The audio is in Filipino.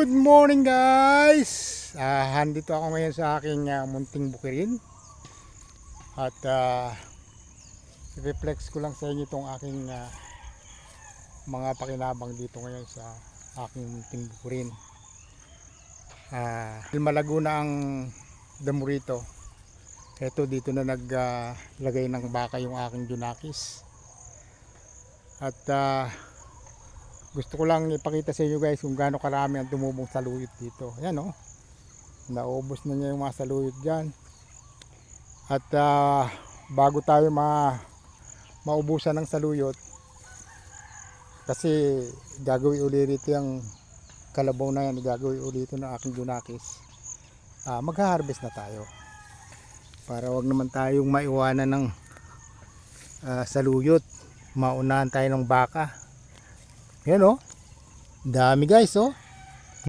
Good morning guys! Handito ako ngayon sa aking munting bukirin. At reflex ko lang sa inyo itong aking mga pakinabang dito ngayon sa aking munting bukirin. Malago na ang damo rito. Ito dito na naglagay ng baka yung aking junakis. At gusto ko lang ipakita sa inyo guys kung gaano karami ang tumubong saluyot dito. Ayan o, naubos na niya yung mga saluyot dyan. At bago tayo maubusan ng saluyot, kasi gagawin ulit ito yung kalabaw na yan, gagawin ulit ito ng aking junakis. Magha-harvest na tayo para wag naman tayong maiwanan ng saluyot. Maunahan tayo ng baka. Yan o, dami guys o.